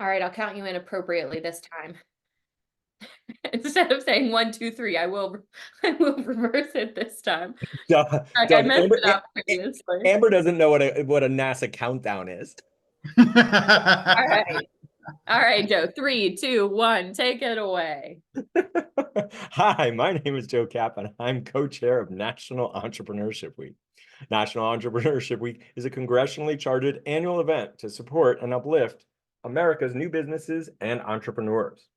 All right, I'll count you in appropriately this time. Instead of saying 1, 2, 3, I will reverse it this time. Doug, Like I Doug, messed it up previously. Amber doesn't know what a NASA countdown is. All right. All right, Joe. 3, 2, 1, take it away. Hi, my name is Joe Kapp, and I'm co-chair of National Entrepreneurship Week. National Entrepreneurship Week is a congressionally chartered annual event to support and uplift America's new businesses and entrepreneurs.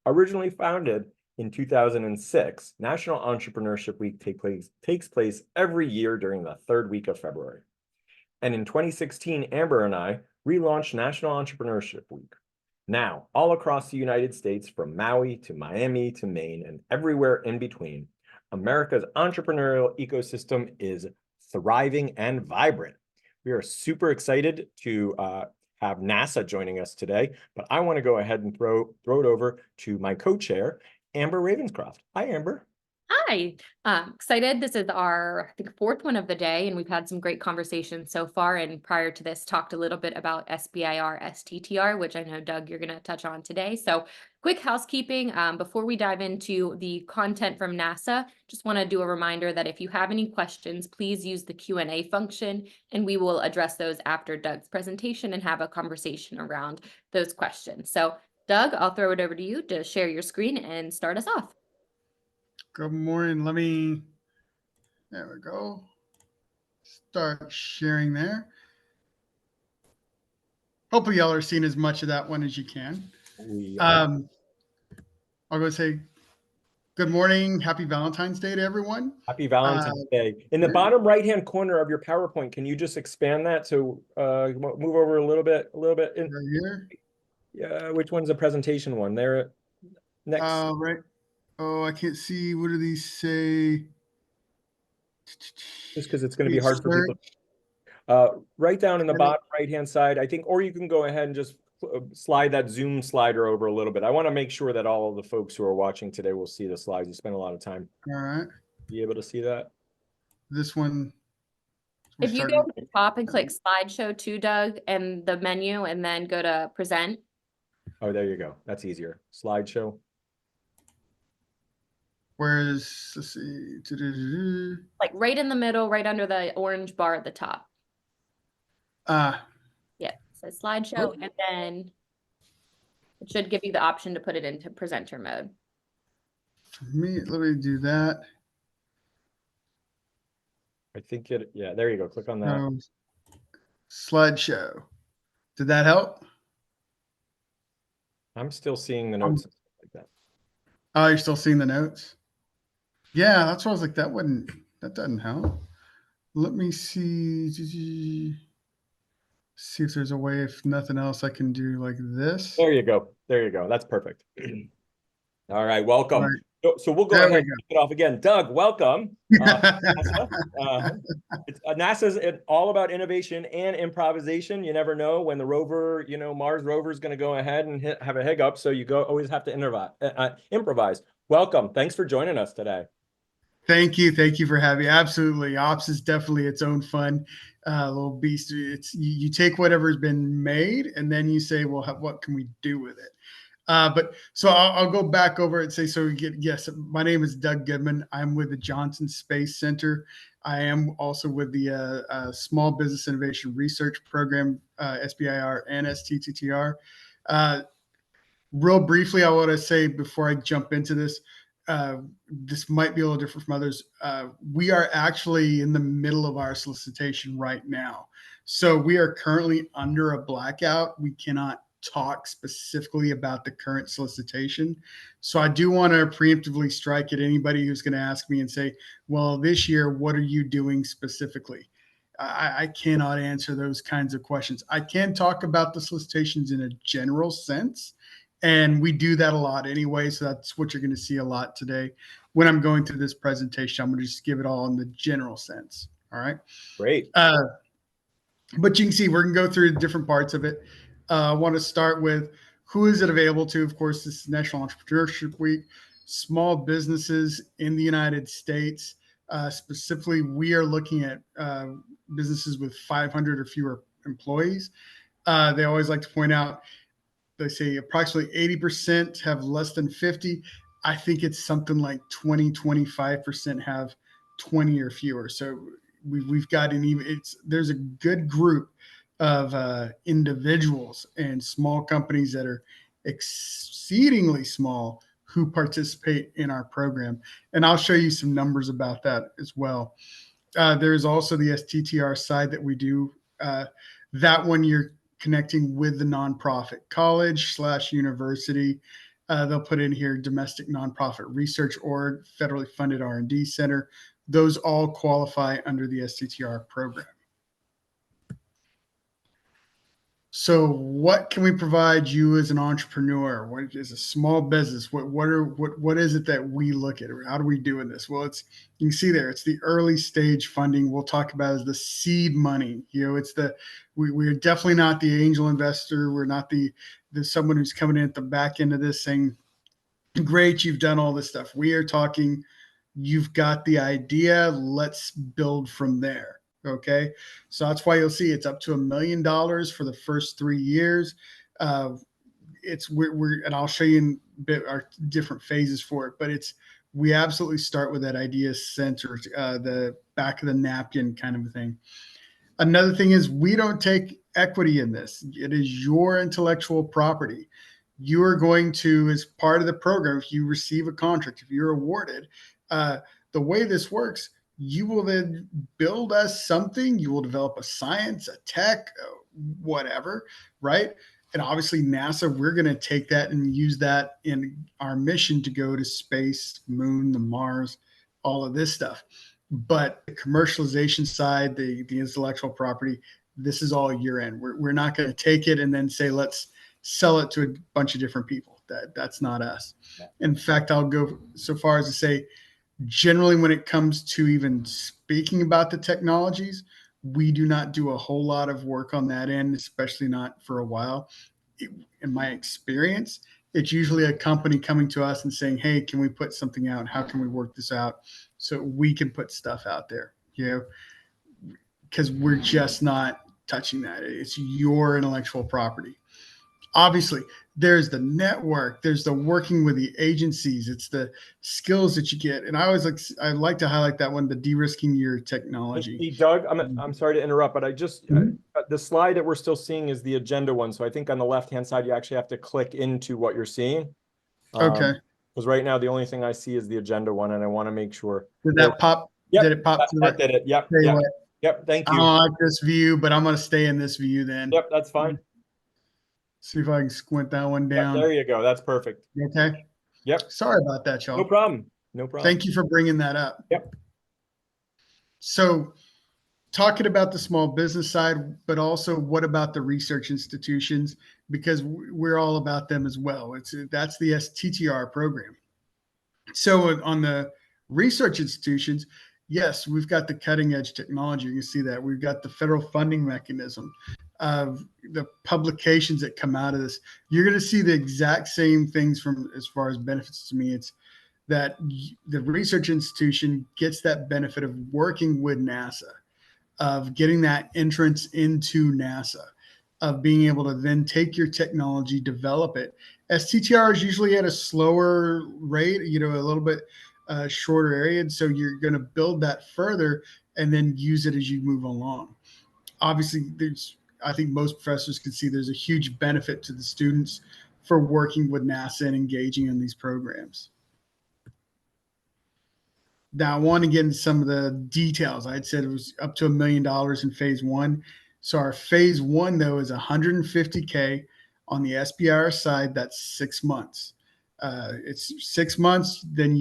Originally founded in 2006, National Entrepreneurship Week takes place every year during the third week of February. And in 2016, Amber and I relaunched National Entrepreneurship Week. Now, all across the United States, from Maui to Miami to Maine and everywhere in between, America's entrepreneurial ecosystem is thriving and vibrant. We are super excited to have NASA joining us today, but I want to go ahead and throw it over to my co-chair, Amber Ravenscroft. Hi, Amber. Hi, excited. This is our, I think, fourth one of the day, and we've had some great conversations so far. And prior to this, talked a little bit about SBIR, STTR, which I know, Doug, you're going to touch on today. So quick housekeeping before we dive into the content from NASA. Just want to do a reminder that if you have any questions, please use the Q&A function, and we will address those after Doug's presentation and have a conversation around those questions. So Doug, I'll throw it over to you to share your screen and start us off. Good morning. There we go. Start sharing there. Hopefully y'all are seeing as much of that one as you can. I'll go say good morning. Happy Valentine's Day to everyone. Happy Valentine's Day. In the bottom right-hand corner of your PowerPoint, can you just expand that to move over a little bit? Right here? Yeah, which one's the presentation one? There, next. Right. Oh, I can't see. What do these say? Just because it's going to be hard for people. Right down in the bottom right-hand side, I think, or you can go ahead and just slide that Zoom slider over a little bit. I want to make sure that all of the folks who are watching today will see the slides. You spend a lot of time. All right. Be able to see that? This one. If you go to the top and click slideshow too, Doug, and the menu, and then go to present. Oh, there you go. That's easier. Slideshow. Where's, let's see. Like right in the middle, right under the orange bar at the top. Yeah, so slideshow, and then it should give you the option to put it into presenter mode. Let me do that. I think yeah, there you go. Click on that. Slideshow. Did that help? I'm still seeing the notes like that. Oh, you're still seeing the notes? Yeah, that's what I was like. That doesn't help. Let me see if there's a way, if nothing else, I can do like this. There you go. There you go. That's perfect. All right, welcome. All right. So we'll go ahead and kick it off again. Doug, welcome. NASA. NASA's all about innovation and improvisation. You never know when the rover, Mars rover is going to go ahead and have a hiccup. So you always have to improvise. Welcome. Thanks for joining us today. Thank you. Thank you for having me. Absolutely. Ops is definitely its own fun little beast. You take whatever's been made and then you say, well, what can we do with it? But so I'll go back over and say, yes, my name is Doug Goodman. I'm with the Johnson Space Center. I am also with the Small Business Innovation Research Program, SBIR and STTR. Real briefly, I want to say before I jump into this, this might be a little different from others. We are actually in the middle of our solicitation right now. So we are currently under a blackout. We cannot talk specifically about the current solicitation. So I do want to preemptively strike at anybody who's going to ask me and say, well, this year, what are you doing specifically? I cannot answer those kinds of questions. I can talk about the solicitations in a general sense. And we do that a lot anyway. So that's what you're going to see a lot today. When I'm going through this presentation, I'm going to just give it all in the general sense. All right. Great. But you can see we're going to go through different parts of it. I want to start with who is it available to? Of course, this is National Entrepreneurship Week. Small businesses in the United States. Specifically, we are looking at businesses with 500 or fewer employees. They always like to point out, they say approximately 80% have less than 50. I think it's something like 25% have 20 or fewer. So we've got an even, there's a good group of individuals and small companies that are exceedingly small who participate in our program. And I'll show you some numbers about that as well. There's also the STTR side that we do. That one you're connecting with the nonprofit college/university. They'll put in here domestic nonprofit research org, federally funded R&D center. Those all qualify under the STTR program. So what can we provide you as an entrepreneur? What is a small business? What is it that we look at? How do we do in this? Well, you can see there, it's the early stage funding. We'll talk about as the seed money. It's we're definitely not the angel investor. We're not the someone who's coming in at the back end of this saying, great, you've done all this stuff. We are talking, you've got the idea, let's build from there. Okay, so that's why you'll see it's up to $1 million for the first 3 years. And I'll show you in a bit our different phases for it, but we absolutely start with that idea center, the back of the napkin kind of a thing. Another thing is we don't take equity in this. It is your intellectual property. You are going to, as part of the program, if you receive a contract, if you're awarded, the way this works, you will then build us something. You will develop a science, a tech, whatever, right? And obviously NASA, we're going to take that and use that in our mission to go to space, moon, the Mars, all of this stuff. But the commercialization side, the intellectual property, this is all year end. We're not going to take it and then say, let's sell it to a bunch of different people. That's not us. In fact, I'll go so far as to say, generally, when it comes to even speaking about the technologies, we do not do a whole lot of work on that end, especially not for a while. In my experience, it's usually a company coming to us and saying, hey, can we put something out? How can we work this out so we can put stuff out there? Because we're just not touching that. It's your intellectual property. Obviously, there's the network, there's the working with the agencies, it's the skills that you get. And I like to highlight that one, the de-risking your technology. Hey, Doug, I'm sorry to interrupt, but the slide that we're still seeing is the agenda one. So I think on the left-hand side, you actually have to click into what you're seeing. Okay. Because right now, the only thing I see is the agenda one, and I want to make sure. Did that pop? Yep, did it pop? That did it. Yep. Yep. Thank you. I don't like this view, but I'm going to stay in this view then. Yep, that's fine. See if I can squint that one down. Yep, there you go. That's perfect. Okay. Yep. Sorry about that, y'all. No problem. No problem. Thank you for bringing that up. Yep. So talking about the small business side, but also what about the research institutions? Because we're all about them as well. That's the STTR program. So on the research institutions, yes, we've got the cutting edge technology. You can see that. We've got the federal funding mechanism of the publications that come out of this. You're going to see the exact same things from as far as benefits to me. It's that the research institution gets that benefit of working with NASA, of getting that entrance into NASA, of being able to then take your technology, develop it. STTR is usually at a slower rate, a little bit shorter area. And so you're going to build that further and then use it as you move along. Obviously, I think most professors can see there's a huge benefit to the students for working with NASA and engaging in these programs. Now, I want to get into some of the details. I had said it was up to $1 million in phase one. So our phase one, though, is $150K on the SBIR side. That's 6 months. It's 6 months. Then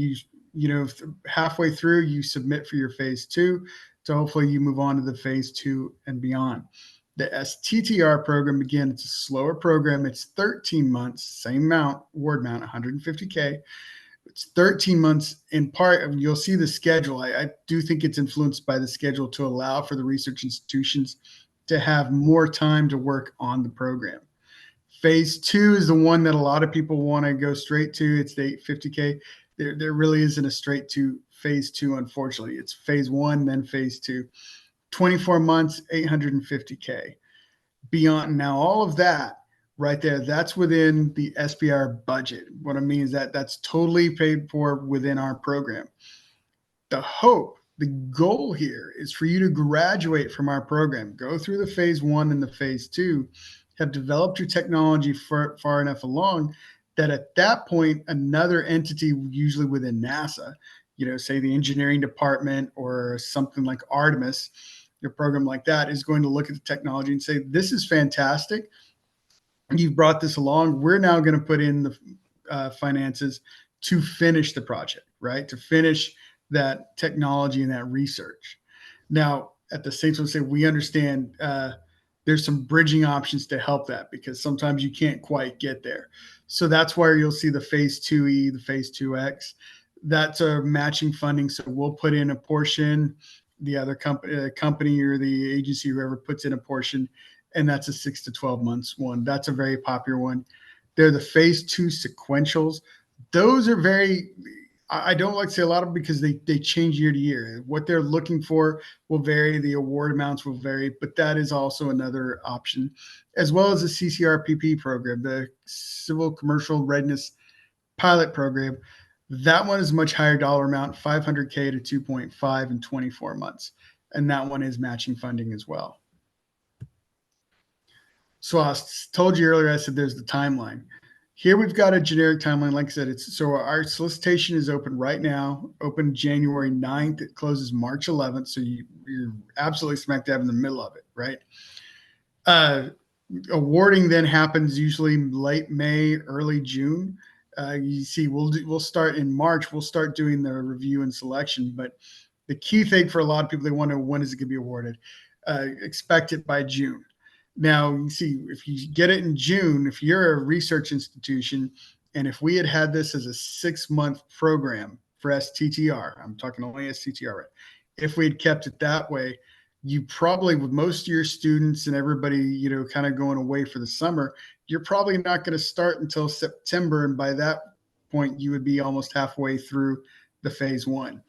halfway through, you submit for your phase two. So hopefully you move on to the phase two and beyond. The STTR program, again, it's a slower program. It's 13 months, same amount, award amount, $150K. It's 13 months in part. You'll see the schedule. I do think it's influenced by the schedule to allow for the research institutions to have more time to work on the program. Phase two is the one that a lot of people want to go straight to. It's the $850K. There really isn't a straight to phase two, unfortunately. It's phase one, then phase two. 24 months, $850K. Beyond now, all of that, right there, that's within the SBIR budget. What I mean is that that's totally paid for within our program. The hope, the goal here is for you to graduate from our program, go through the phase 1 and the phase 2, have developed your technology far enough along that at that point, another entity, usually within NASA, say the engineering department or something like Artemis, your program like that, is going to look at the technology and say, this is fantastic. You've brought this along. We're now going to put in the finances to finish the project, right? To finish that technology and that research. Now, at the same time, say we understand there's some bridging options to help that, because sometimes you can't quite get there. So that's where you'll see the phase 2E, the phase 2X. That's a matching funding. So we'll put in a portion, the other company or the agency, whoever puts in a portion, and that's a 6 to 12 months one. That's a very popular one. They're the phase 2 sequentials. Those are very, I don't like to say a lot of them because they change year to year. What they're looking for will vary. The award amounts will vary, but that is also another option, as well as the CCRPP program, the Civil Commercial Readiness Pilot Program. That one is a much higher dollar amount, 500K to 2.5 in 24 months. And that one is matching funding as well. So I told you earlier, I said there's the timeline. Here we've got a generic timeline. Like I said, so our solicitation is open right now, open January 9th. It closes March 11th. So you're absolutely smack dab in the middle of it, right? Awarding then happens usually late May, early June. You see, we'll start in March. We'll start doing the review and selection. But the key thing for a lot of people, they wonder, when is it going to be awarded? Expect it by June. Now, you see, if you get it in June, if you're a research institution, and if we had this as a 6-month program for STTR, I'm talking only STTR, right? If we'd kept it that way, you probably, with most of your students and everybody, kind of going away for the summer, you're probably not going to start until September. And by that point, you would be almost halfway through the phase 1.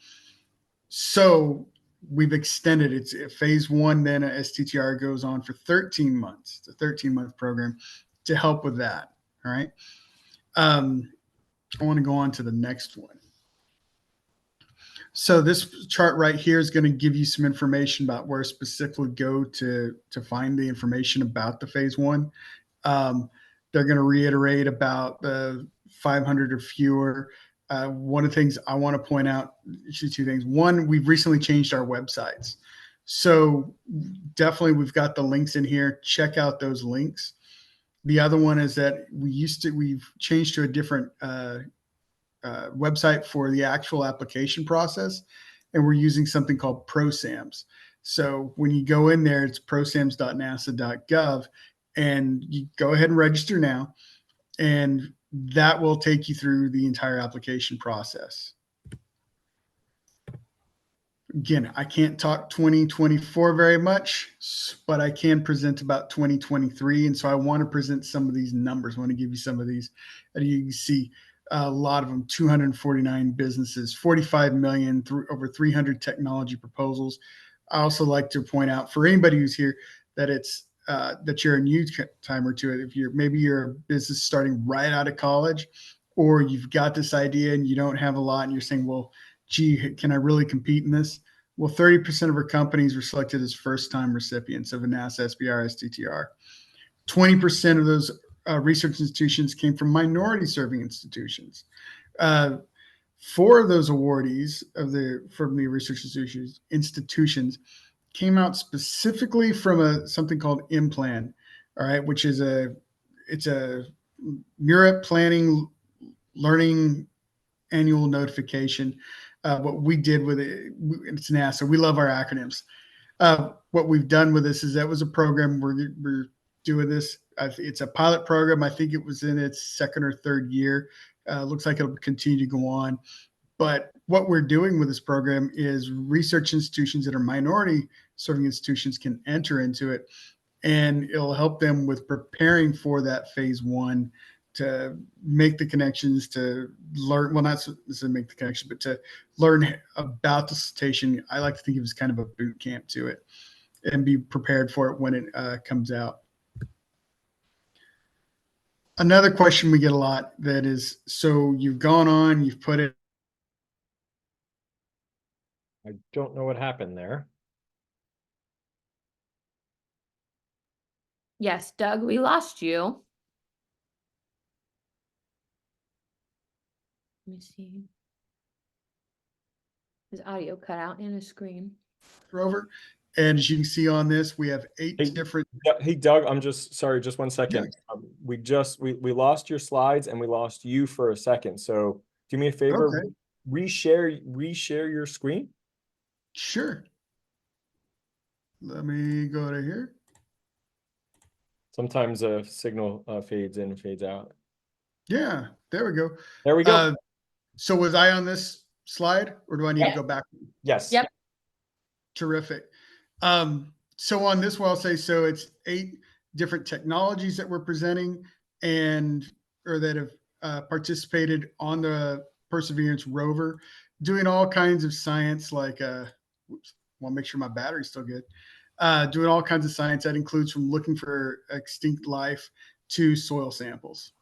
So we've extended it. Phase 1, then a STTR goes on for 13 months. It's a 13-month program to help with that. All right. I want to go on to the next one. So this chart right here is going to give you some information about where specifically go to find the information about the phase 1. They're going to reiterate about the 500 or fewer. One of the things I want to point out, actually 2 things. One, we've recently changed our websites. So definitely we've got the links in here. Check out those links. The other one is that we've changed to a different website for the actual application process. And we're using something called ProSAMS. So when you go in there, it's prosams.nasa.gov, and you go ahead and register now. And that will take you through the entire application process. Again, I can't talk 2024 very much, but I can present about 2023. And so I want to present some of these numbers. I want to give you some of these. And you can see a lot of them, 249 businesses, 45 million, over 300 technology proposals. I also like to point out for anybody who's here that it's that you're a new timer to it. If maybe you're a business starting right out of college, or you've got this idea and you don't have a lot and you're saying, well, gee, can I really compete in this? Well, 30% of our companies were selected as first-time recipients of a NASA SBIR STTR. 20% of those research institutions came from minority-serving institutions. 4 of those awardees from the research institutions came out specifically from something called IMPLAN, all right, which is it's a Murat Planning Learning Annual Notification. What we did with it's NASA. We love our acronyms. What we've done with this is that was a program we're doing this. It's a pilot program. I think it was in its 2nd or 3rd year. Looks like it'll continue to go on. But what we're doing with this program is research institutions that are minority serving institutions can enter into it, and it'll help them with preparing for that phase 1 to make the connections, to learn, well, not to make the connection, but to learn about the solicitation. I like to think of it as kind of a boot camp to it, and be prepared for it when it comes out. Another question we get a lot that is, so you've gone on, you've put it. I don't know what happened there. Yes, Doug, we lost you. Let me see. His audio cut out in his screen. Rover. And as you can see on this, we have 8 Hey, different. Hey, Doug, I'm just sorry, just 1 second. Yeah. We lost your slides and we lost you for a second. So do me a favor, Okay, reshare your screen. sure. Let me go to here. Sometimes a signal fades in and fades out. Yeah, there we go. There we go. So was I on this slide or do I need to Yeah. go back? Yes. Yep. Terrific. So on this one, I'll say, so it's 8 different technologies that we're presenting and, or that have participated on the Perseverance rover, doing all kinds of science like, whoops, want to make sure my battery's still good. Doing all kinds of science that includes from looking for extinct life to soil samples.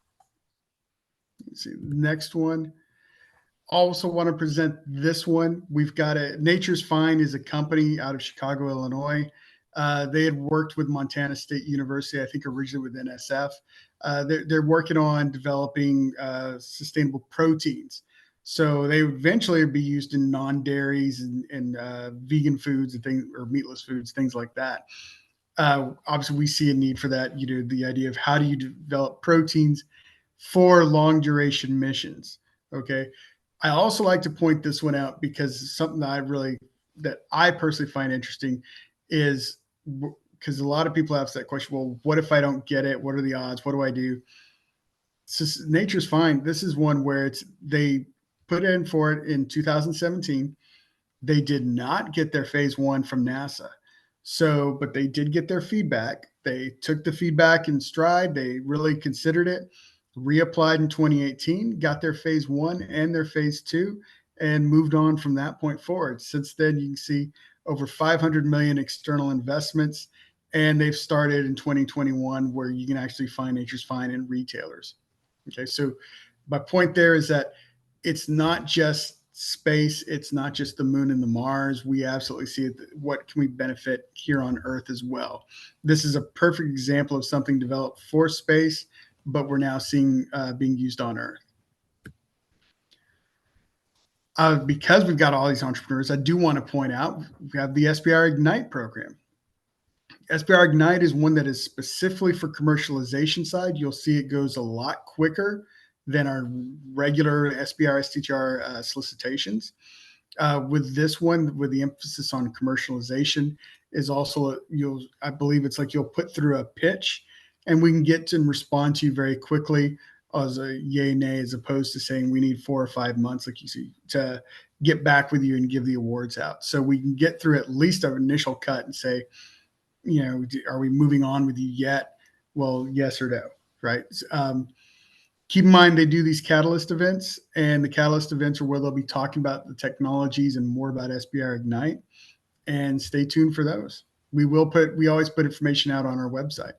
Let's see, next one. Also want to present this one. We've got Nature's Fine is a company out of Chicago, Illinois. They had worked with Montana State University, I think originally with NSF. They're working on developing sustainable proteins. So they eventually would be used in non-dairies and vegan foods and things, or meatless foods, things like that. Obviously, we see a need for that. You know, the idea of how do you develop proteins for long duration missions. Okay. I also like to point this one out because something that I personally find interesting is because a lot of people ask that question. Well, what if I don't get it? What are the odds? What do I do? So Nature's Fine. This is one where they put in for it in 2017. They did not get their phase 1 from NASA. So, but they did get their feedback. They took the feedback in stride. They really considered it, reapplied in 2018, got their phase 1 and their phase 2, and moved on from that point forward. Since then, you can see over 500 million external investments, and they've started in 2021 where you can actually find Nature's Fine in retailers. Okay, so my point there is that it's not just space, it's not just the moon and the Mars. We absolutely see it. What can we benefit here on Earth as well? This is a perfect example of something developed for space, but we're now seeing being used on Earth. Because we've got all these entrepreneurs, I do want to point out we have the SBIR Ignite program. SBIR Ignite is one that is specifically for commercialization side. You'll see it goes a lot quicker than our regular SBIR STTR solicitations. With this one, with the emphasis on commercialization, is also I believe it's like you'll put through a pitch, and we can get to and respond to you very quickly as a yay nay, as opposed to saying we need 4 or 5 months, like you see, to get back with you and give the awards out. So we can get through at least an initial cut and say, you know, are we moving on with you yet? Well, yes or no, right? Keep in mind they do these catalyst events, and the catalyst events are where they'll be talking about the technologies and more about SBIR Ignite. And stay tuned for those. We always put information out on our website.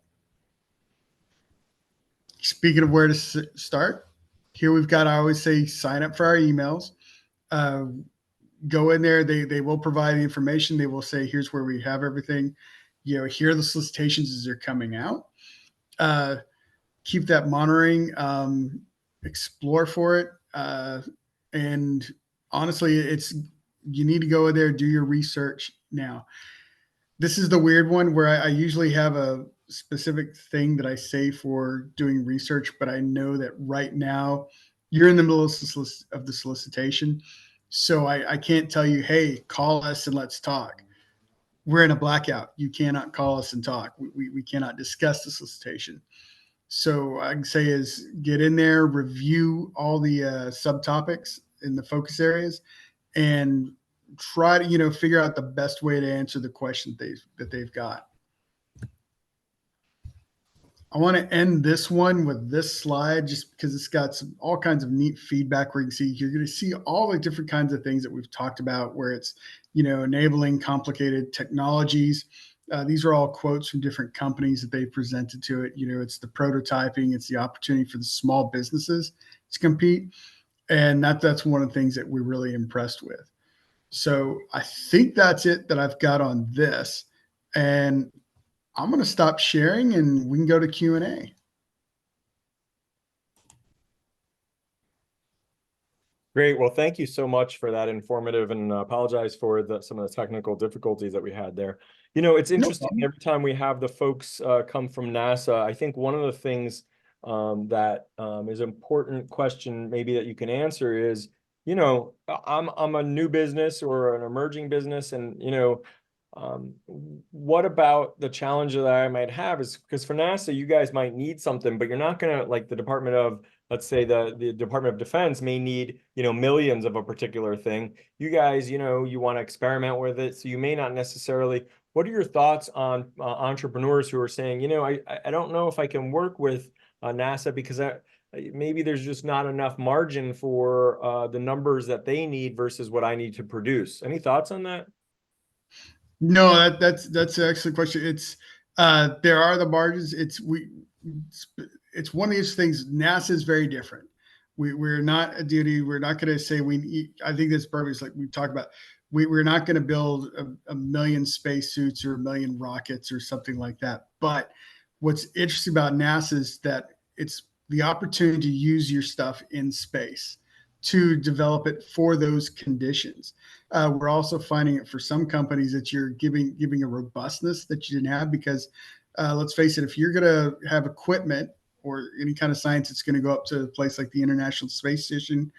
Speaking of where to start, here we've got, I always say, sign up for our emails. Go in there. They will provide the information. They will say, here's where we have everything. You know, here are the solicitations as they're coming out. Keep that monitoring, explore for it. And honestly, you need to go in there, do your research now. This is the weird one where I usually have a specific thing that I say for doing research, but I know that right now you're in the middle of the solicitation. So I can't tell you, hey, call us and let's talk. We're in a blackout. You cannot call us and talk. We cannot discuss the solicitation. So I can say is get in there, review all the subtopics in the focus areas, and try to figure out the best way to answer the question that they've got. I want to end this one with this slide just because it's got all kinds of neat feedback where you can see you're going to see all the different kinds of things that we've talked about where it's enabling complicated technologies These are all quotes from different companies that they presented to it. It's the prototyping, it's the opportunity for the small businesses to compete. And that's one of the things that we're really impressed with. So I think that's it that I've got on this. And I'm going to stop sharing and we can go to Q&A. Great. Well, thank you so much for that informative, and apologize for some of the technical difficulties that we had there. It's No interesting problem. every time we have the folks come from NASA. I think one of the things that is an important question maybe that you can answer is, I'm a new business or an emerging business, and what about the challenge that I might have is because for NASA, you guys might need something, but you're not going to, like the Department of, let's say the Department of Defense may need, millions of a particular thing. You guys, you want to experiment with it. So you may not necessarily, what are your thoughts on entrepreneurs who are saying, I don't know if I can work with NASA because maybe there's just not enough margin for the numbers that they need versus what I need to produce. Any thoughts on that? No, that's an excellent question. It's there are the margins. It's one of these things. NASA is very different. We're not a duty. We're not going to say I think this purpose, like we talked about, we're not going to build a million spacesuits or a million rockets or something like that. But what's interesting about NASA is that it's the opportunity to use your stuff in space to develop it for those conditions. We're also finding it for some companies that you're giving a robustness that you didn't have because let's face it, if you're going to have equipment or any kind of science that's going to go up to a place like the International Space Station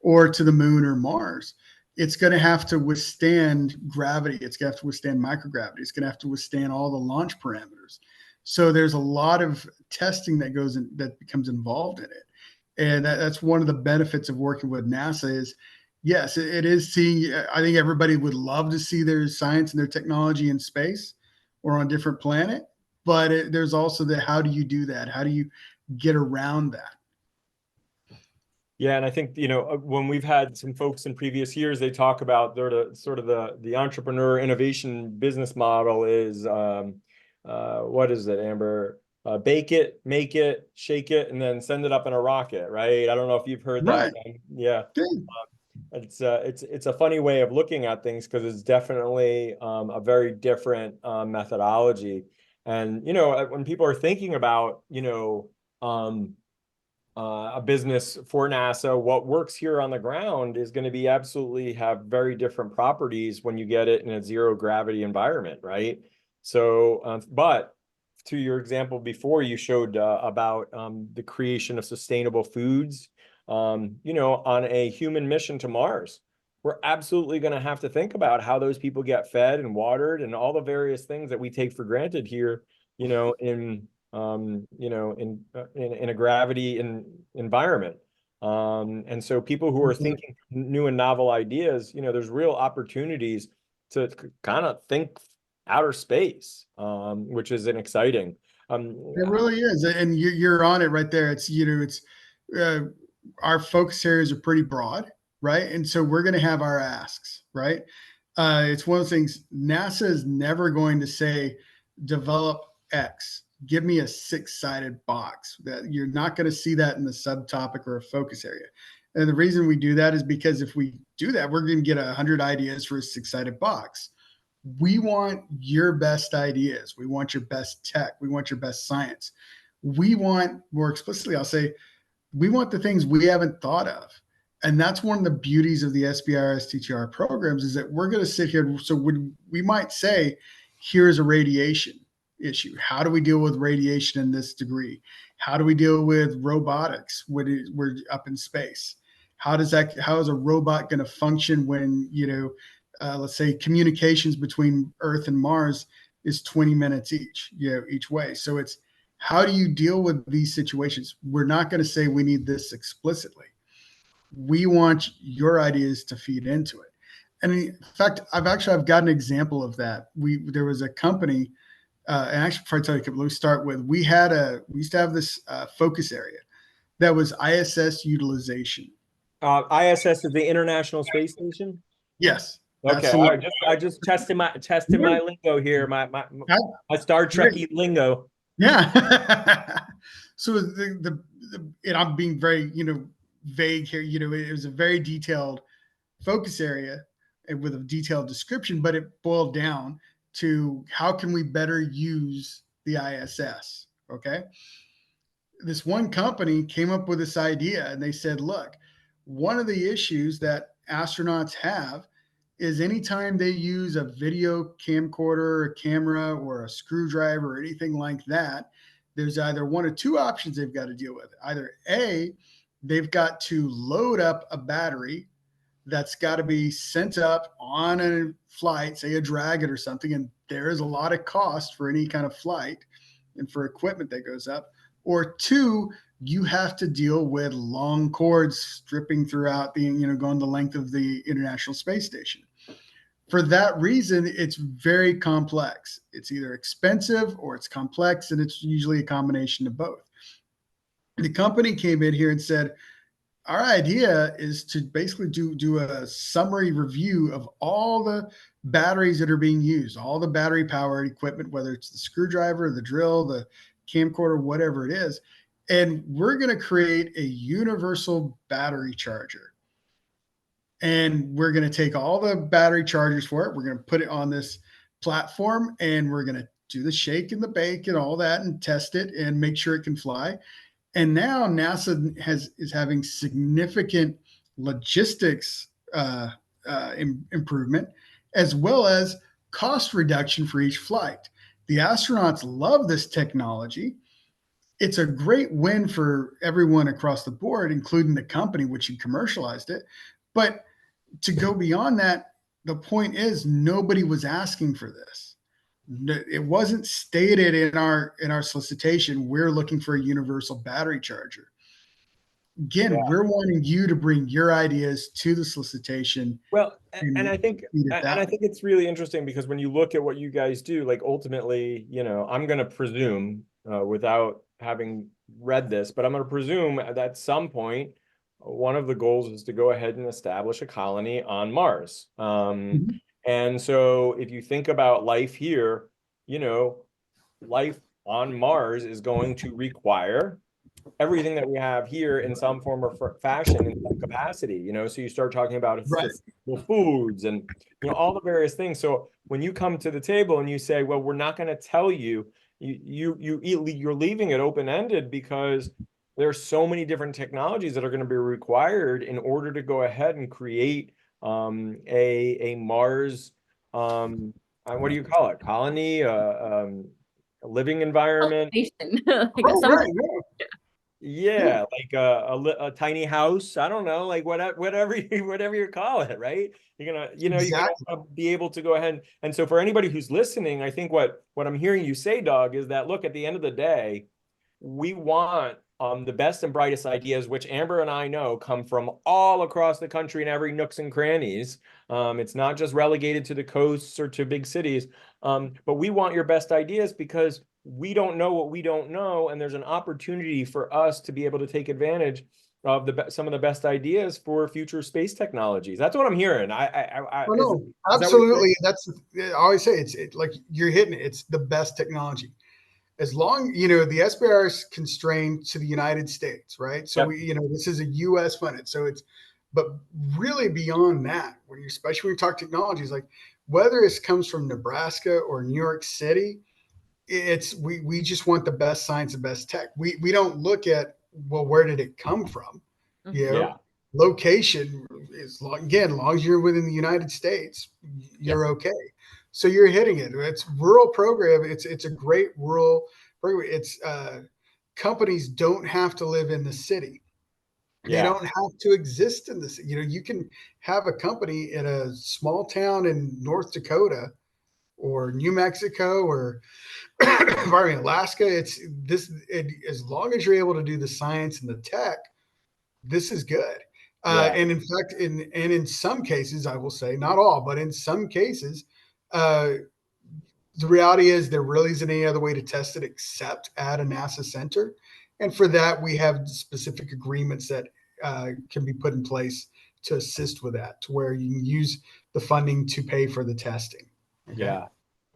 or to the moon or Mars, it's going to have to withstand gravity. It's going to have to withstand microgravity. It's going to have to withstand all the launch parameters. So there's a lot of testing that becomes involved in it. And that's one of the benefits of working with NASA is, yes, it is seeing, I think everybody would love to see their science and their technology in space or on a different planet. But there's also how do you do that? How do you get around that? Yeah, and I think, when we've had some folks in previous years, they talk about the entrepreneur innovation business model is, what is it, Amber? Bake it, make it, shake it, and then send it up in a rocket, right? I don't know if you've heard that Right. one. Yeah. Good. It's a funny way of looking at things because it's definitely a very different methodology. And, when people are thinking about, a business for NASA, what works here on the ground is going to be absolutely have very different properties when you get it in a zero gravity environment, right? So, but to your example before, you showed about the creation of sustainable foods, on a human mission to Mars. We're absolutely going to have to think about how those people get fed and watered and all the various things that we take for granted here, in in a gravity environment. And so people who are thinking new and novel ideas, there's real opportunities to kind of think outer space, which is an exciting. It really is. And you're on it right there. It's uh, our focus areas are pretty broad, right? And so we're going to have our asks, right? It's one of the things NASA is never going to say, develop X, give me a 6-sided box. That you're not going to see that in the subtopic or a focus area. And the reason we do that is because if we do that, we're going to get 100 ideas for a 6-sided box. We want your best ideas. We want your best tech. We want your best science. We want, more explicitly, I'll say, we want the things we haven't thought of. And that's one of the beauties of the SBIR STTR programs is that we're going to sit here. So we might say, here's a radiation issue. How do we deal with radiation in this degree? How do we deal with robotics when we're up in space? How is a robot going to function when, let's say communications between Earth and Mars is 20 minutes each way. So it's, how do you deal with these situations? We're not going to say we need this explicitly. We want your ideas to feed into it. And in fact, I've got an example of that. There was a company, and actually, before I tell you, let me start with, we used to have this focus area that was ISS utilization. ISS is the International Space Station. Yes. Okay, all right. I just tested my lingo here. My Star Trekky lingo. Yeah. So and I'm being very, vague here. It was a very detailed focus area and with a detailed description, but it boiled down to how can we better use the ISS? Okay. This one company came up with this idea and they said, look, one of the issues that astronauts have is anytime they use a video camcorder, a camera, or a screwdriver, or anything like that, there's either one or two options they've got to deal with. Either A, they've got to load up a battery that's got to be sent up on a flight, say a Dragon or something, and there is a lot of cost for any kind of flight and for equipment that goes up. Or two, you have to deal with long cords stripping throughout going the length of the International Space Station. For that reason, it's very complex. It's either expensive or it's complex, and it's usually a combination of both. The company came in here and said, our idea is to basically do a summary review of all the batteries that are being used, all the battery powered equipment, whether it's the screwdriver, the drill, the camcorder, whatever it is. And we're going to create a universal battery charger. And we're going to take all the battery chargers for it. We're going to put it on this platform and we're going to do the shake and the bake and all that and test it and make sure it can fly. And now NASA is having significant logistics improvement, as well as cost reduction for each flight. The astronauts love this technology. It's a great win for everyone across the board, including the company, which had commercialized it. But to go beyond that, the point is nobody was asking for this. It wasn't stated in our solicitation, we're looking for a universal battery charger. Again, we're wanting you to bring your ideas to the solicitation. Well, and I think it's really interesting because when you look at what you guys do, like ultimately, I'm going to presume without having read this, but I'm going to presume that at some point, one of the goals is to go ahead and establish a colony on Mars. And so if you think about life here, life on Mars is going to require everything that we have here in some form or fashion in some capacity, so you start talking about foods and, all the various things. So when you come to the table and you say, well, we're not going to tell you, you're leaving it open-ended because there's so many different technologies that are going to be required in order to go ahead and create a Mars, what do you call it? Colony, a living environment. Yeah, like a tiny house. I don't know, like whatever you call it, right? You're gonna, you're gonna be able to go ahead. And so for anybody who's listening, I think what I'm hearing you say, Doug, is that look, at the end of the day, we want the best and brightest ideas, which Amber and I know come from all across the country and every nooks and crannies. It's not just relegated to the coasts or to big cities, but we want your best ideas because we don't know what we don't know, and there's an opportunity for us to be able to take advantage of some of the best ideas for future space technologies. That's what I'm hearing. Absolutely. I always say it's like you're hitting it. It's the best technology. As long, the SBIR is constrained to the United States, right? So this is a U.S. funded. So but really beyond that, especially when you talk technologies, like whether it comes from Nebraska or New York City, we just want the best science and best tech. We don't look at, well, where did it come from? Location is as long as you're within the United States, you're okay. So you're hitting it. It's rural program. It's a great rural program. It's companies don't have to live in the city. They don't have to exist in the city. You can have a company in a small town in North Dakota or New Mexico or Alaska. As long as you're able to do the science and the tech, this is good. And in fact, in some cases, I will say, not all, but in some cases, the reality is there really isn't any other way to test it except at a NASA center. And for that, we have specific agreements that can be put in place to assist with that, to where you can use the funding to pay for the testing. Okay? Yeah.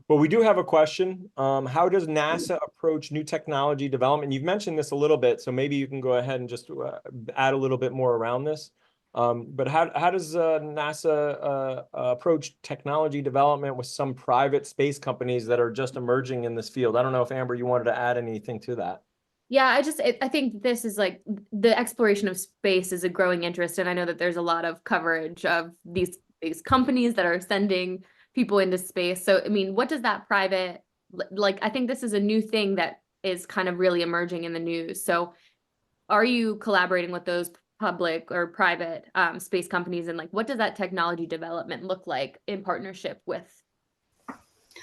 Well, we do have a question. How does NASA approach new technology development? You've mentioned this a little bit, so maybe you can go ahead and just add a little bit more around this. But how does NASA approach technology development with some private space companies that are just emerging in this field? I don't know if Amber, you wanted to add anything to that. Yeah, I think this is like the exploration of space is a growing interest, and I know that there's a lot of coverage of these companies that are sending people into space. So, I mean, what does that private, like, I think this is a new thing that is kind of really emerging in the news. So, are you collaborating with those public or private space companies, and like, what does that technology development look like in partnership with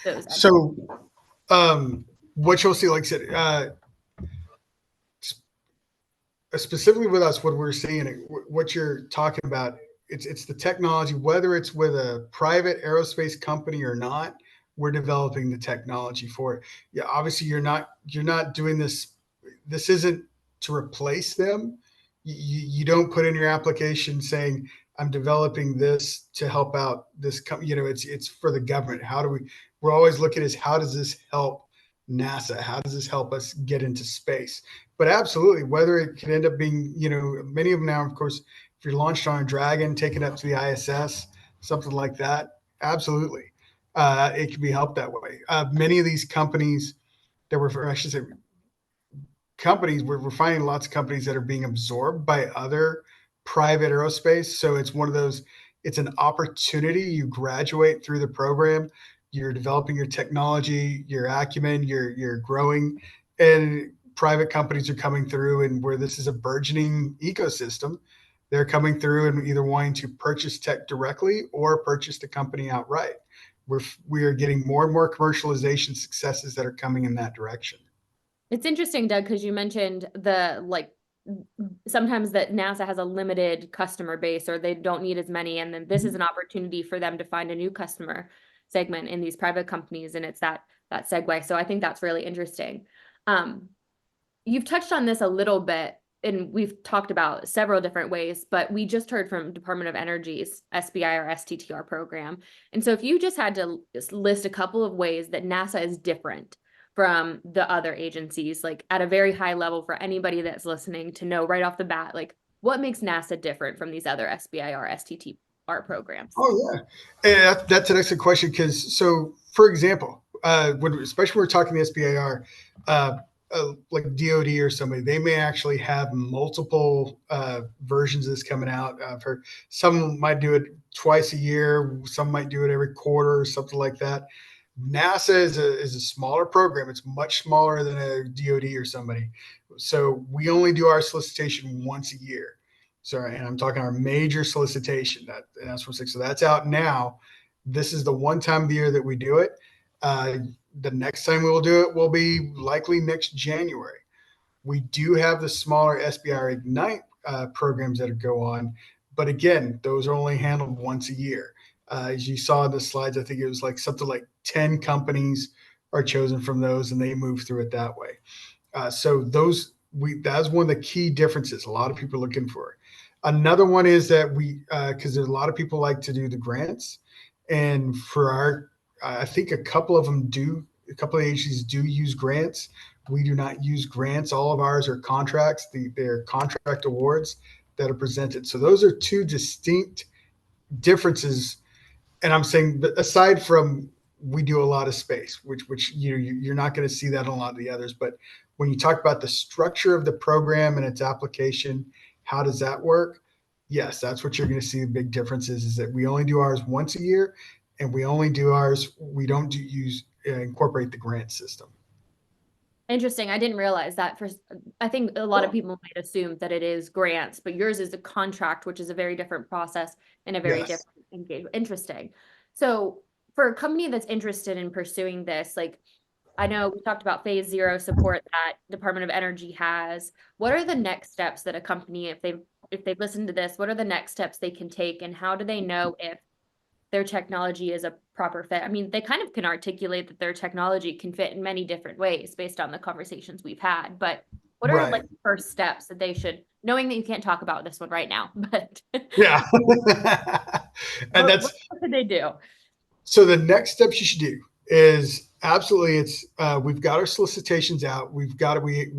those entities? So, what you'll see, like I said, specifically with us, what we're seeing, what you're talking about, it's the technology, whether it's with a private aerospace company or not, we're developing the technology for it. Yeah, obviously you're not doing this. This isn't to replace them. You don't put in your application saying, I'm developing this to help out this company. You know, it's for the government. We're always looking at how does this help NASA? How does this help us get into space? But absolutely, whether it could end up being, you know, many of them now, of course, if you're launched on a Dragon, taken up to the ISS, something like that, absolutely, it can be helped that way. Many of these companies that I should say, companies, we're finding lots of companies that are being absorbed by other private aerospace. So it's one of those, it's an opportunity. You graduate through the program, you're developing your technology, your acumen, you're growing, and private companies are coming through, and where this is a burgeoning ecosystem, they're coming through and either wanting to purchase tech directly or purchase the company outright. We are getting more and more commercialization successes that are coming in that direction. It's interesting, Doug, because you mentioned sometimes that NASA has a limited customer base, or they don't need as many, and then this is an opportunity for them to find a new customer segment in these private companies, and it's that segue. So I think that's really interesting. You've touched on this a little bit, and we've talked about several different ways, but we just heard from Department of Energy's SBIR STTR program. And so if you just had to list a couple of ways that NASA is different from the other agencies, like at a very high level for anybody that's listening to know right off the bat, like what makes NASA different from these other SBIR STTR programs? Oh yeah, and that's an excellent question, because so for example, especially when we're talking the SBIR, like DoD or somebody, they may actually have multiple versions of this coming out. I've heard some might do it twice a year, some might do it every quarter or something like that. NASA is a smaller program. It's much smaller than a DoD or somebody. So we only do our solicitation once a year. Sorry, and I'm talking our major solicitation. That's from 6. So that's out now. This is the one time of the year that we do it. The next time we will do it will be likely next January. We do have the smaller SBIR Ignite programs that go on, but again, those are only handled once a year. As you saw in the slides, I think it was like something like 10 companies are chosen from those, and they move through it that way. So that's one of the key differences a lot of people are looking for. Another one is that because there's a lot of people like to do the grants, and I think a couple of agencies do use grants. We do not use grants. All of ours are contracts. They're contract awards that are presented. So those are two distinct differences. And I'm saying, aside from, we do a lot of space, which you're not going to see that on a lot of the others. But when you talk about the structure of the program and its application, how does that work? Yes, that's what you're going to see. The big difference is that we only do ours once a year, and we don't incorporate the grant system. Interesting. I didn't realize that. I think a lot of people might assume that it is grants, but yours is a contract, which is a very different process and a very different engagement. Interesting. So for a company that's interested in pursuing this, like I know we talked about phase 0 support that Department of Energy has. What are the next steps that a company, if they've listened to this, what are the next steps they can take, and how do they know if their technology is a proper fit? I mean, they kind of can articulate that their technology can fit in many different ways based on the conversations we've had, but What are like Right. the first steps that they should, knowing that you can't talk about this one right now, but Yeah. And what that's should they do? so the next steps you should do is absolutely it's we've got our solicitations out. We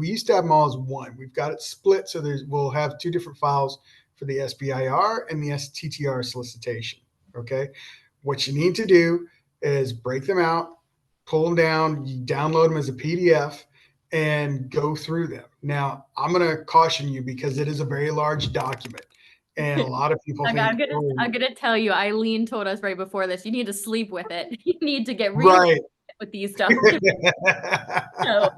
used to have them all as one. We've got it split so we'll have two different files for the SBIR and the STTR solicitation. Okay. What you need to do is break them out, pull them down, you download them as a PDF and go through them. Now, I'm going to caution you because it is a very large document. And a lot of people I'm think, gonna, oh, I'm gonna tell you, Eileen told us right before this, you need to sleep with it. You need to get really right. with these documents. So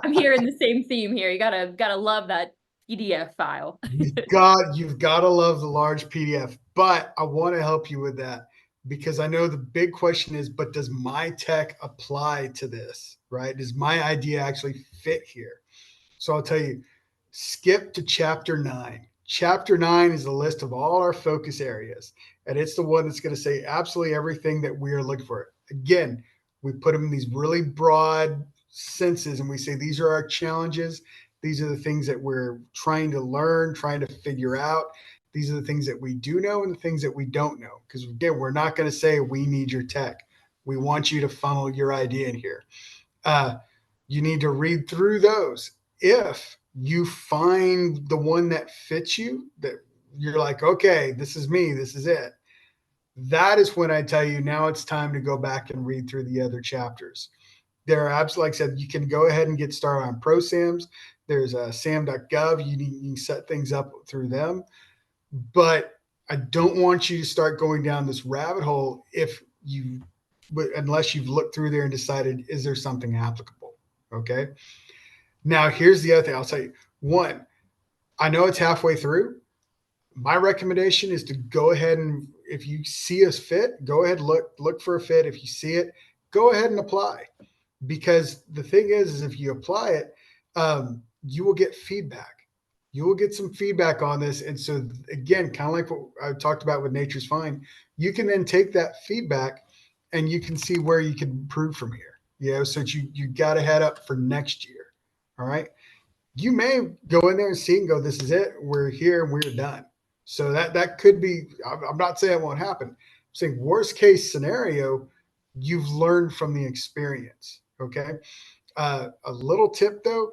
I'm hearing the same theme here. You gotta love that PDF file. You've got to love the large PDF, but I want to help you with that because I know the big question is, but does my tech apply to this, right? Does my idea actually fit here? So I'll tell you, skip to chapter 9. Chapter 9 is a list of all our focus areas, and it's the one that's going to say absolutely everything that we are looking for. Again, we put them in these really broad senses, and we say these are our challenges. These are the things that we're trying to learn, trying to figure out. These are the things that we do know and the things that we don't know. Because again, we're not going to say we need your tech. We want you to funnel your idea in here. Uh, you need to read through those. If you find the one that fits you, that you're like, okay, this is me, this is it. That is when I tell you now it's time to go back and read through the other chapters. There are apps, like I said, you can go ahead and get started on ProSams. There's a sam.gov. You can set things up through them. But I don't want you to start going down this rabbit hole unless you've looked through there and decided, is there something applicable? Okay. Now, here's the other thing I'll say. One, I know it's halfway through. My recommendation is to go ahead and if you see us fit, go ahead, look for a fit. If you see it, go ahead and apply. Because the thing is if you apply it, you will get feedback. You will get some feedback on this. And so again, kind of like what I talked about with Nature's Fine, you can then take that feedback and you can see where you can improve from here. So you got to head up for next year. All right. You may go in there and see and go, this is it. We're here and we're done. So that could be, I'm not saying it won't happen. I'm saying worst case scenario, you've learned from the experience. Okay. A little tip though,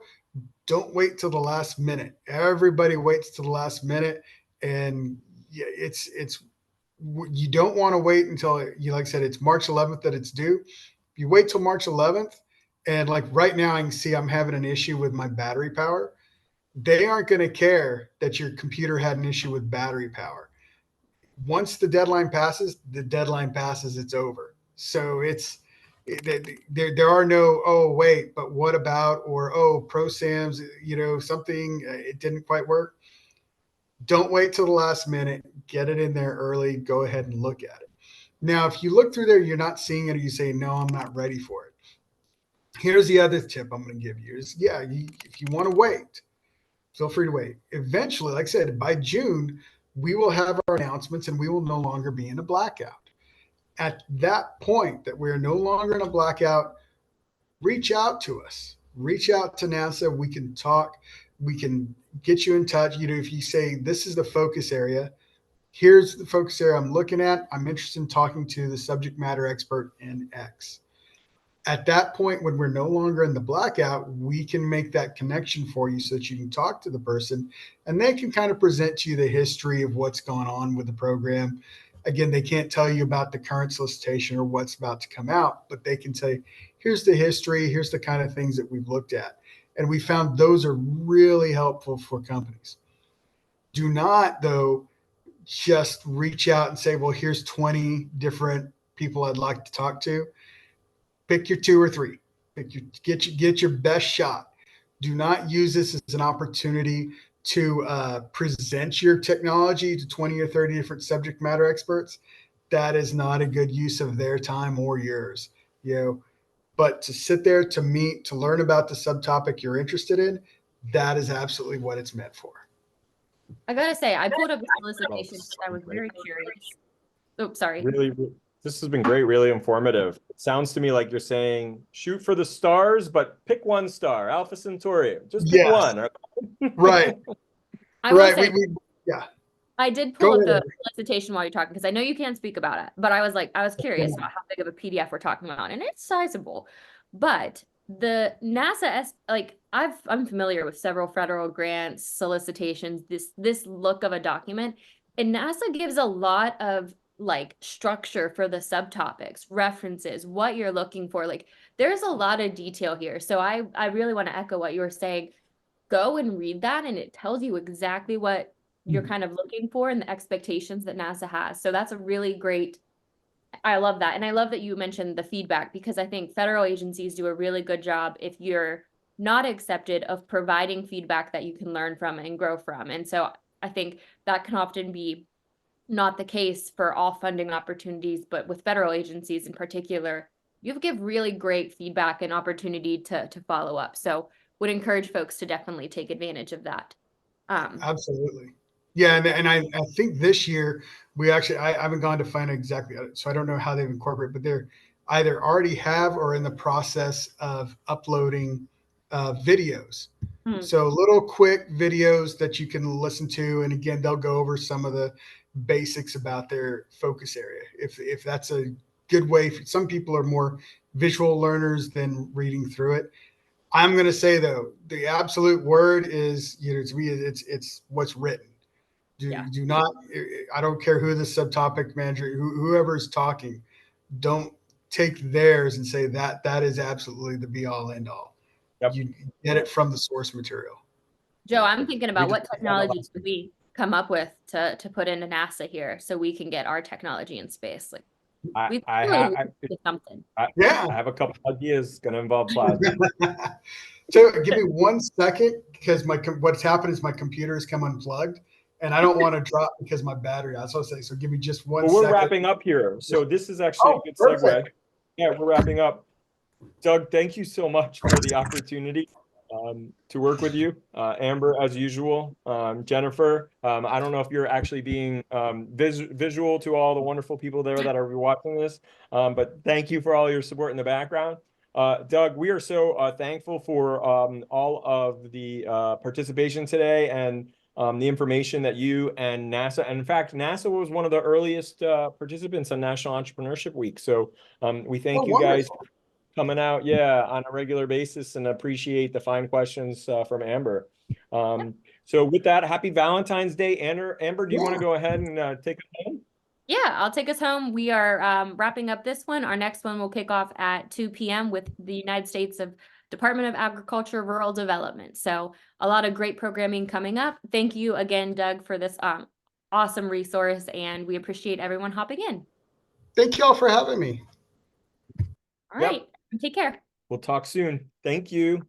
don't wait till the last minute. Everybody waits till the last minute. And it's you don't want to wait until like I said, it's March 11th that it's due. If you wait till March 11th, and like right now, I can see I'm having an issue with my battery power. They aren't going to care that your computer had an issue with battery power. Once the deadline passes, it's over. So there are no, oh, wait, but what about, or, oh, ProSams, something, it didn't quite work. Don't wait till the last minute. Get it in there early. Go ahead and look at it. Now, if you look through there, you're not seeing it, or you say, no, I'm not ready for it. Here's the other tip I'm going to give you is, if you want to wait, feel free to wait. Eventually, like I said, by June, we will have our announcements and we will no longer be in a blackout. At that point that we're no longer in a blackout, reach out to us. Reach out to NASA. We can talk. We can get you in touch. If you say, this is the focus area, here's the focus area I'm looking at. I'm interested in talking to the subject matter expert in X. At that point, when we're no longer in the blackout, we can make that connection for you so that you can talk to the person and they can kind of present to you the history of what's going on with the program. Again, they can't tell you about the current solicitation or what's about to come out, but they can say, here's the history, here's the kind of things that we've looked at. And we found those are really helpful for companies. Do not, though, just reach out and say, well, here's 20 different people I'd like to talk to. Pick your 2 or 3. Get your best shot. Do not use this as an opportunity to present your technology to 20 or 30 different subject matter experts. That is not a good use of their time or yours. But to sit there, to meet, to learn about the subtopic you're interested in, that is absolutely what it's meant for. I gotta say, I pulled up the solicitation because I was very curious. Oh, sorry. Really, This has been great, really informative. It sounds to me like you're saying shoot for the stars, but pick one star, Alpha Centauri. Just pick Yes. one. Right. I will Right. say, Yeah. I did Go pull up ahead, the Amber. solicitation while you're talking because I know you can't speak about it, but I was curious about how big of a PDF we're talking about, and it's sizable. But the I'm familiar with several federal grants, solicitations, this look of a document, and NASA gives a lot of like structure for the subtopics, references, what you're looking for. Like there's a lot of detail here. So I really want to echo what you were saying. Go and read that, and it tells you exactly what you're kind of looking for and the expectations that NASA has. So that's a really great, I love that. And I love that you mentioned the feedback, because I think federal agencies do a really good job, if you're not accepted, of providing feedback that you can learn from and grow from. And so I think that can often be not the case for all funding opportunities, but with federal agencies in particular, you give really great feedback and opportunity to follow up. So would encourage folks to definitely take advantage of that. Absolutely. Yeah, and I think this year we actually I haven't gone to find exactly, so I don't know how they've incorporated, but they're either already have or in the process of uploading videos. Hmm. So little quick videos that you can listen to, and again, they'll go over some of the basics about their focus area. If that's a good way, some people are more visual learners than reading through it. I'm going to say though, the absolute word is, it's what's written. Yeah. Do not. I don't care who the subtopic manager, whoever is talking, don't take theirs and say that is absolutely the be all end all. Yep. You get it from the source material. Joe, I'm thinking about what just did that technology last could we come up with to put into NASA here so we can get our technology in space. Like we I really have did something. Yeah. I have a couple of ideas going to involve plasma. So give me 1 second, because what's happened is my computer has come unplugged, and I don't want to drop because my battery. That's what I say. So give me just 1 Well, we're second. wrapping up here, so this is actually a Oh, good segue. perfect. Yeah, we're wrapping up. Doug, thank you so much for the opportunity to work with you. Amber, as usual. Jennifer, I don't know if you're actually being visual to all the wonderful people there that are watching this, but thank you for all your support in the background. Doug, we are so thankful for all of the participation today and the information that you and NASA, and in fact, NASA was one of the earliest participants on National Entrepreneurship Week. So we thank you guys Wonderful. coming out, yeah, on a regular basis, and appreciate the fine questions from Amber. So with that, happy Valentine's Day. Amber, do you want to go ahead and take us home? Yeah, I'll take us home. We are wrapping up this one. Our next one will kick off at 2 p.m. with the United States Department of Agriculture Rural Development. So a lot of great programming coming up. Thank you again, Doug, for this awesome resource, and we appreciate everyone hopping in. Thank you all for having me. All Yep. right, take care. We'll talk soon. Thank you.